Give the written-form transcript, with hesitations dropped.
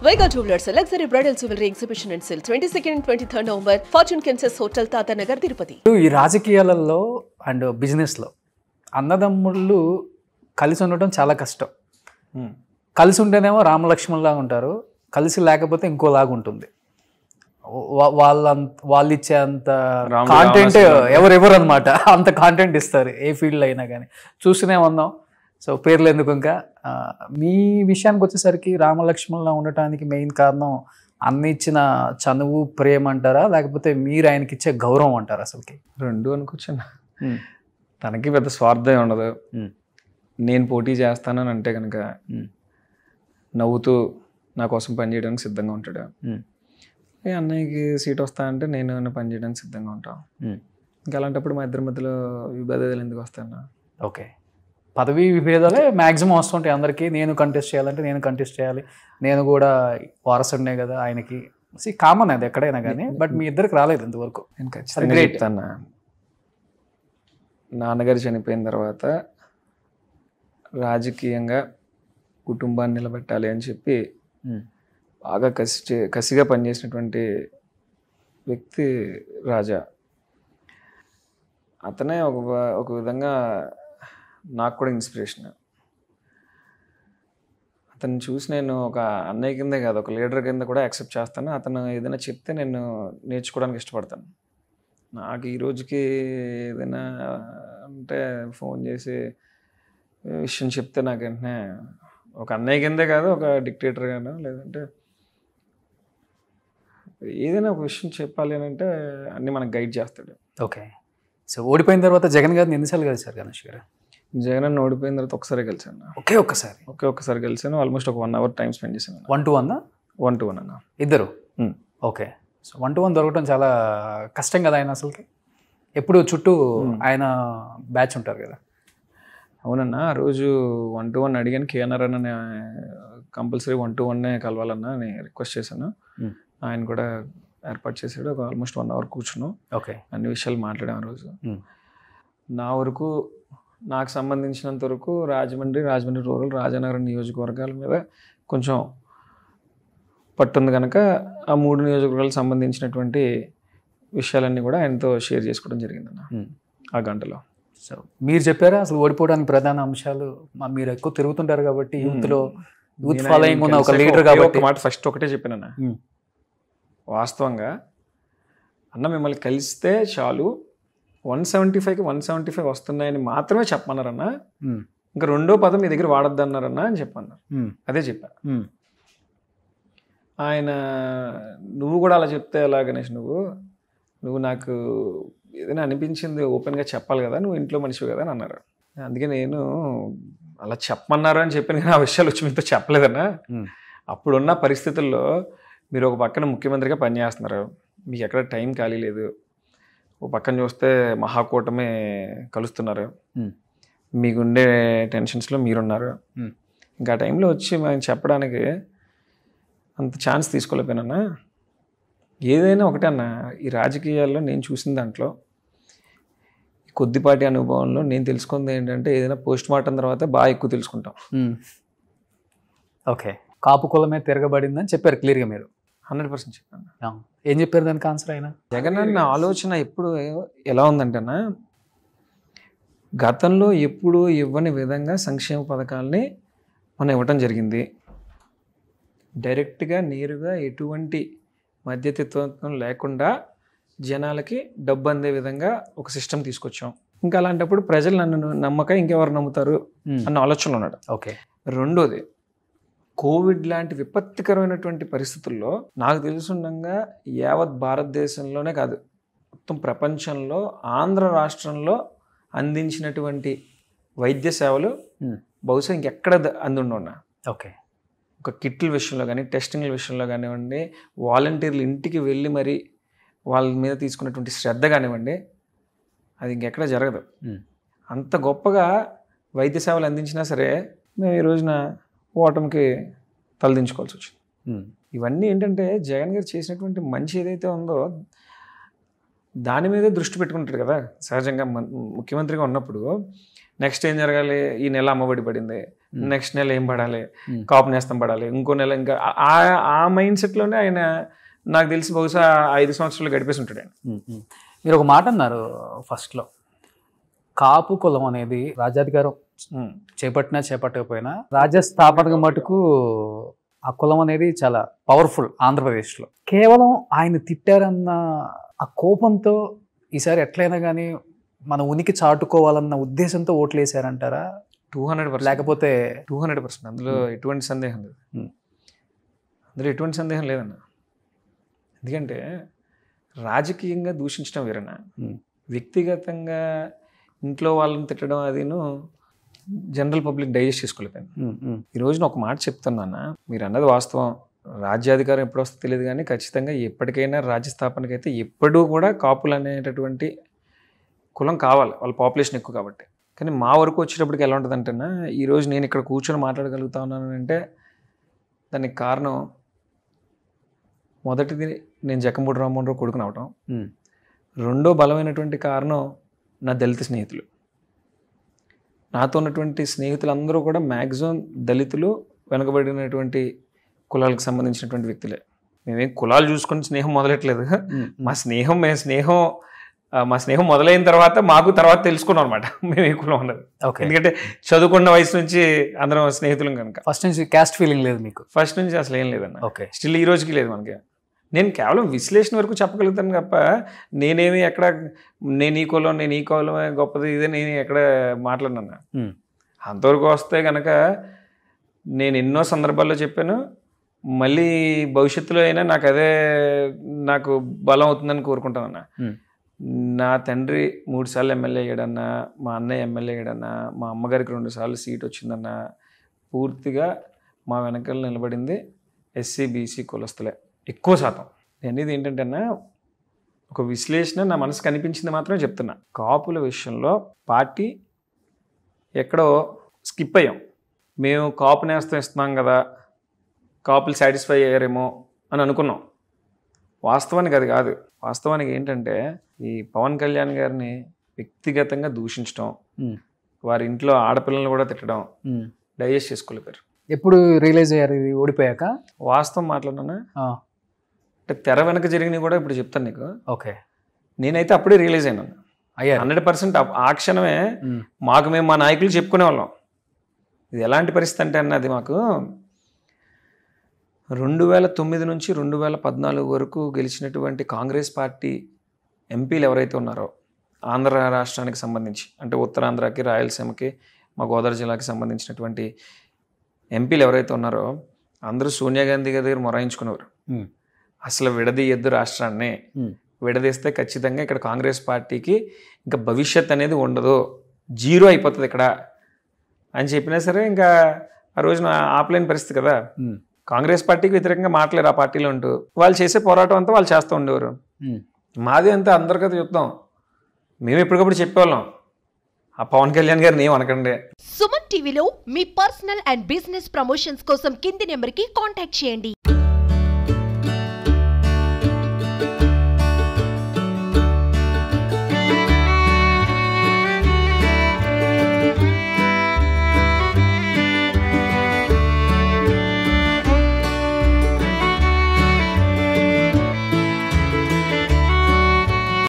Vega Jewelers, a luxury bridal jewelry exhibition and sale 22nd and 23rd November, Fortune Kansas Hotel, Tata Nagar, Tirupati. ఈ రాజకీయాలలో and బిజినెస్లో అన్నదమ్ముళ్ళు కలిసి ఉండటం చాలా కష్టం. కలిసి ఉంటేనేమో రామలక్ష్మణ్లా ఉంటారు, కలిసి లేకపోతే ఇంకోలాగా ఉంటుంది. వాళ్ళు ఇచ్చే అంత కాంటెంట్ ఎవరెవరు అనమాట, అంత కాంటెంట్ ఇస్తారు ఏ ఫీల్డ్లో అయినా కానీ. చూస్తూనే ఉన్నాం. సో పేర్లు ఎందుకు, ఇంకా మీ విషయానికి వచ్చేసరికి రామలక్ష్మణ్లా ఉండటానికి మెయిన్ కారణం అన్న ఇచ్చిన చనువు, ప్రేమ అంటారా, లేకపోతే మీరు ఆయనకి ఇచ్చే గౌరవం అంటారా? అసలుకి రెండు అనుకోవచ్చున్నా. తనకి పెద్ద స్వార్థం ఉండదు. నేను పోటీ చేస్తానని అంటే కనుక నవ్వుతూ నా కోసం పనిచేయడానికి సిద్ధంగా ఉంటాడు. అన్నయ్యకి సీట్ వస్తా అంటే నేను పనిచేయడానికి సిద్ధంగా ఉంటాను. ఇంకా అలాంటప్పుడు మా ఇద్దరి మధ్యలో విభేదాలు ఎందుకు వస్తాయన్నా? ఓకే, పదవీ విభేదాలే మ్యాక్సిమం వస్తుంటాయి అందరికీ. నేను కంటెస్ట్ చేయాలంటే నేను కంటెస్ట్ చేయాలి, నేను కూడా వారసుడినే కదా ఆయనకి. కామన్ అది ఎక్కడైనా కానీ. బట్ మీ ఇద్దరికి రాలేదు ఇంతవరకు. నేను ఖచ్చితంగా చెప్తాను, నాన్నగారు చనిపోయిన తర్వాత రాజకీయంగా కుటుంబాన్ని నిలబెట్టాలి అని చెప్పి బాగా కసిగా పనిచేసినటువంటి వ్యక్తి రాజా. అతనే ఒక విధంగా నాకు కూడా ఇన్స్పిరేషన్. అతన్ని చూసి నేను ఒక అన్నయ్య కిందే కాదు, ఒక లీడర్ కింద కూడా యాక్సెప్ట్ చేస్తాను. అతను ఏదైనా చెప్తే నేను నేర్చుకోవడానికి ఇష్టపడతాను. నాకు ఈ రోజుకి ఏదైనా అంటే ఫోన్ చేసి విషయం చెప్తే నాకు వెంటనే ఒక అన్నయ్య కిందే కాదు, ఒక డిక్టేటర్ గాను, లేదంటే ఏదైనా ఒక విషయం చెప్పాలి అని అంటే అన్నీ మనకు గైడ్ చేస్తాడు. ఓకే, సో ఓడిపోయిన తర్వాత జగన్ గారిని ఎన్నిసార్లు కలిసారు గణేష్ గారు? జగన్ అన్న ఓడిపోయిన తర్వాత ఒకసారి కలిసాను. ఒక్కసారి కలిసాను. ఆల్మోస్ట్ ఒక 1 hour టైం స్పెండ్ చేశాను. 1-1 1-1 అన్న ఇద్దరు. ఓకే, సో 1-1 దొరకడం చాలా కష్టం కదా ఆయన అసలుకి. ఎప్పుడు చుట్టూ ఆయన బ్యాచ్ ఉంటారు కదా. అవునన్నా, ఆ రోజు 1-1 అడిగాను. కేఎన్ఆర్ అన్న కంపల్సరీ 1-1 కలవాలన్నా అని రిక్వెస్ట్ చేశాను. ఆయన కూడా ఏర్పాటు చేశాడు. ఒక ఆల్మోస్ట్ 1 hour కూర్చున్నాం. ఓకే, అన్ని విషయాలు మాట్లాడాం ఆ రోజు. నా వరకు, నాకు సంబంధించినంత వరకు రాజమండ్రి రూరల్, రాజానగరం నియోజకవర్గాల మీద కొంచెం పట్టుంది కనుక ఆ 3 నియోజకవర్గాలకు సంబంధించినటువంటి విషయాలన్నీ కూడా ఆయనతో షేర్ చేసుకోవడం జరిగిందన్న ఆ గంటలో. సో మీరు చెప్పారా అసలు ఓడిపోవడానికి ప్రధాన అంశాలు? మీరు ఎక్కువ తిరుగుతుంటారు కాబట్టి, యూత్ ఫాలోయింగ్ ఉన్న ఒక లీడర్ కాబట్టి. ఒక మాట ఫస్ట్ ఒకటే చెప్పానన్న, వాస్తవంగా అన్న మిమ్మల్ని కలిస్తే చాలు 175కి 175 వస్తున్నాయని మాత్రమే చెప్పమన్నారన్న. ఇంకా రెండో పదం మీ దగ్గర వాడద్దు అన్నారన్న అని చెప్పన్నారు. అదే చెప్పా. ఆయన నువ్వు కూడా అలా చెప్తే ఎలా గణేష్, నువ్వు నాకు ఏదైనా అనిపించింది ఓపెన్గా చెప్పాలి కదా, నువ్వు ఇంట్లో మనిషివి కదా అని అన్నారు. అందుకే నేను అలా చెప్పమన్నారు అని చెప్పాను, కానీ ఆ విషయాలు వచ్చి మీతో చెప్పలేదన్నా. అప్పుడున్న పరిస్థితుల్లో మీరు ఒక పక్కన ముఖ్యమంత్రిగా పనిచేస్తున్నారు, మీకు ఎక్కడ టైం ఖాళీ లేదు. ఒక పక్కన చూస్తే మహాకూటమి కలుస్తున్నారు, మీకుండే టెన్షన్స్లో మీరున్నారు. ఇంకా ఆ టైంలో వచ్చి మేము చెప్పడానికి అంత ఛాన్స్ తీసుకోలేకపోయినా. ఏదైనా ఒకటే అన్న, ఈ రాజకీయాల్లో నేను చూసిన దాంట్లో కొద్దిపాటి అనుభవంలో నేను తెలుసుకుంది ఏంటంటే, ఏదైనా పోస్ట్ మార్టం తర్వాత బాగా ఎక్కువ తెలుసుకుంటాం. ఓకే, కాపు కులమే తిరగబడిందని చెప్పారు క్లియర్గా మీరు. 100% చెప్పాను. ఏం చెప్పారు దానికి ఆన్సర్? అయినా జగన్ అన్న ఆలోచన ఎప్పుడు ఎలా ఉందంటేనా, గతంలో ఎప్పుడు ఇవ్వని విధంగా సంక్షేమ పథకాలని మనం ఇవ్వటం జరిగింది. డైరెక్ట్గా నేరుగా ఎటువంటి మధ్యతత్వం లేకుండా జనాలకి డబ్బు అందే విధంగా ఒక సిస్టమ్ తీసుకొచ్చాం. ఇంకా అలాంటప్పుడు ప్రజలు నన్ను నమ్మక ఇంకెవరు నమ్ముతారు అన్న ఆలోచనలో ఉన్నాడు. ఓకే, రెండోది, కోవిడ్ లాంటి విపత్తికరమైనటువంటి పరిస్థితుల్లో నాకు తెలుసుండగా యావత్ భారతదేశంలోనే కాదు, మొత్తం ప్రపంచంలో ఆంధ్ర రాష్ట్రంలో అందించినటువంటి వైద్య సేవలు బహుశా ఇంకెక్కడ అందుండున్నా. ఓకే, ఒక కిట్ల విషయంలో కానీ, టెస్టింగ్ల విషయంలో కానివ్వండి, వాలంటీర్లు ఇంటికి వెళ్ళి మరి వాళ్ళ మీద తీసుకున్నటువంటి శ్రద్ధ కానివ్వండి, అది ఇంకెక్కడ జరగదు. అంత గొప్పగా వైద్య సేవలు అందించినా సరే మేము ఈ రోజున ఓటమికి తలదించుకోవాల్సి వచ్చింది. ఇవన్నీ ఏంటంటే జగన్ గారు చేసినటువంటి మంచి ఏదైతే ఉందో దాని మీదే దృష్టి పెట్టుకుంటాడు కదా. సహజంగా ముఖ్యమంత్రిగా ఉన్నప్పుడు నెక్స్ట్ ఏం జరగాలి, ఈ నెల అమ్మఒడి పడింది, నెక్స్ట్ నెల ఏం పడాలి, కాపు నేస్తం పడాలి, ఇంకో నెల ఇంకా ఆ మైండ్ సెట్లోనే ఆయన నాకు తెలిసి బహుశా 5 సంవత్సరాలు గడిపేసి ఉంటాడు ఆయన. మీరు ఒక మాట అన్నారు ఫస్ట్లో, కాపు కులం అనేది రాజ్యాధికారం చేపట్టకపోయినా రాజ్య స్థాపనకు మటుకు ఆ కులం అనేది చాలా పవర్ఫుల్ ఆంధ్రప్రదేశ్లో. కేవలం ఆయన తిట్టారన్న ఆ కోపంతో ఈసారి ఎట్లయినా కానీ మన ఉనికి చాటుకోవాలన్న ఉద్దేశంతో ఓట్లు వేసారంటారా? 200%. లేకపోతే 200%. అందులో ఎటువంటి సందేహం లేదు. అందులో ఎటువంటి సందేహం లేదన్న. ఎందుకంటే రాజకీయంగా దూషించడం వేరేనా, వ్యక్తిగతంగా ఇంట్లో వాళ్ళని తిట్టడం అదిను జనరల్ పబ్లిక్ డైజెస్ట్ చేసుకోలేకపోయాను. ఈ రోజున ఒక మాట చెప్తున్నాను, మీరు అన్నది వాస్తవం. రాజ్యాధికారం ఎప్పుడు వస్తుందో తెలియదు, కానీ ఖచ్చితంగా ఎప్పటికైనా రాజ్య స్థాపనకి అయితే ఎప్పుడూ కూడా కాపులు అనేటటువంటి కులం కావాలి, వాళ్ళ పాపులేషన్ ఎక్కువ కాబట్టి. కానీ మా వరకు వచ్చేటప్పటికి ఎలా ఉంటుందంటేనా, ఈరోజు నేను ఇక్కడ కూర్చొని మాట్లాడగలుగుతా ఉన్నాను అంటే దానికి కారణం మొదటిది నేను జక్కంపూడి రామ్మోహన్ రావు కొడుకుని అవటం, రెండో బలమైనటువంటి కారణం నా దళిత స్నేహితులు. నాతో ఉన్నటువంటి స్నేహితులందరూ కూడా మ్యాక్సిమం దళితులు, వెనుకబడినటువంటి కులాలకు సంబంధించినటువంటి వ్యక్తులే. మేమేం కులాలు చూసుకొని స్నేహం మొదలెట్లేదు. మా స్నేహం మొదలైన తర్వాత మాకు తర్వాత తెలుసుకున్నాం అనమాట మేము ఏ కులం ఉన్నది. ఎందుకంటే చదువుకున్న వయసు నుంచి అందరం స్నేహితులం కనుక. ఫస్ట్ నుంచి క్యాస్ట్ ఫీలింగ్ లేదు మీకు? ఫస్ట్ నుంచి అసలు ఏం లేదన్న. స్టిల్ ఈ రోజుకి లేదు మనకి. నేను కేవలం విశ్లేషణ వరకు చెప్పగలుగుతాను తప్ప నేనేమి ఎక్కడ నేను ఈ కులమే గొప్పది ఇదే నేను ఎక్కడ మాట్లాడినా. అంతవరకు వస్తే కనుక నేను ఎన్నో సందర్భాల్లో చెప్పాను, మళ్ళీ భవిష్యత్తులో అయినా నాకు బలం అవుతుందని కోరుకుంటానన్నా. నా తండ్రి 3 సార్లు ఎమ్మెల్యే అయ్యాడన్నా, మా అన్నయ్య ఎమ్మెల్యే అయ్యాడన్నా, మా అమ్మగారికి 2 సార్లు సీట్ వచ్చిందన్నా, పూర్తిగా మా వెనకాల నిలబడింది ఎస్సీ బీసీ కులస్తులే ఎక్కువ శాతం. నేను అనేది ఏంటంటే అన్న, ఒక విశ్లేషణ నా మనసుకు అనిపించింది మాత్రమే చెప్తున్నా. కాపుల విషయంలో పార్టీ ఎక్కడో స్కిప్ అయ్యాం. మేము కాపు నేస్తం ఇస్తున్నాం కదా, కాపులు సాటిస్ఫై అయ్యారేమో అని అనుకున్నాం. వాస్తవానికి అది కాదు. వాస్తవానికి ఏంటంటే ఈ పవన్ కళ్యాణ్ గారిని వ్యక్తిగతంగా దూషించడం, వారి ఇంట్లో ఆడపిల్లలను కూడా తిట్టడం డైజెస్ట్ చేసుకోలేపారు. ఎప్పుడు రియలైజ్ అయ్యారు ఇది ఓడిపోయాక? వాస్తవం మాట్లాడినా అంటే తెర వెనక జరిగినవి కూడా ఇప్పుడు చెప్తాను నీకు. ఓకే. నేనైతే అప్పుడే రియలైజ్ అయినాను 100%. ఆ క్షణమే మేము మా నాయకులు చెప్పుకునే వాళ్ళం. ఇది ఎలాంటి పరిస్థితి అంటే అన్నది మాకు 2009 నుంచి 2014 వరకు గెలిచినటువంటి కాంగ్రెస్ పార్టీ ఎంపీలు ఎవరైతే ఉన్నారో ఆంధ్ర రాష్ట్రానికి సంబంధించి, అంటే ఉత్తరాంధ్రకి, రాయలసీమకి, మా గోదావరి జిల్లాకి సంబంధించినటువంటి ఎంపీలు ఎవరైతే ఉన్నారో అందరూ సోనియా గాంధీ గారి దగ్గర మొరాయించుకునేవారు. అసలు విడదీయద్దు రాష్ట్రాన్ని, విడదీస్తే ఖచ్చితంగా ఇక్కడ కాంగ్రెస్ పార్టీకి ఇంకా భవిష్యత్ అనేది ఉండదు, జీరో అయిపోతుంది ఇక్కడ అని చెప్పినా సరే ఇంకా ఆ రోజున ఆపలేని పరిస్థితి కదా. కాంగ్రెస్ పార్టీకి వ్యతిరేకంగా మాట్లాడారు ఆ పార్టీలో ఉంటూ. వాళ్ళు చేసే పోరాటం అంతా వాళ్ళు చేస్తూ ఉండేవారు. మాది అంతా అందరికీ చెప్తాం, మేము ఎప్పటికప్పుడు చెప్పేవాళ్ళం, ఆ పవన్ కళ్యాణ్ గారిని ఏం అనకండి. సుమన్ టీవీలో మీ పర్సనల్ అండ్ బిజినెస్ ప్రమోషన్స్ కోసం కింది నెంబర్కి కాంటాక్ట్ చేయండి.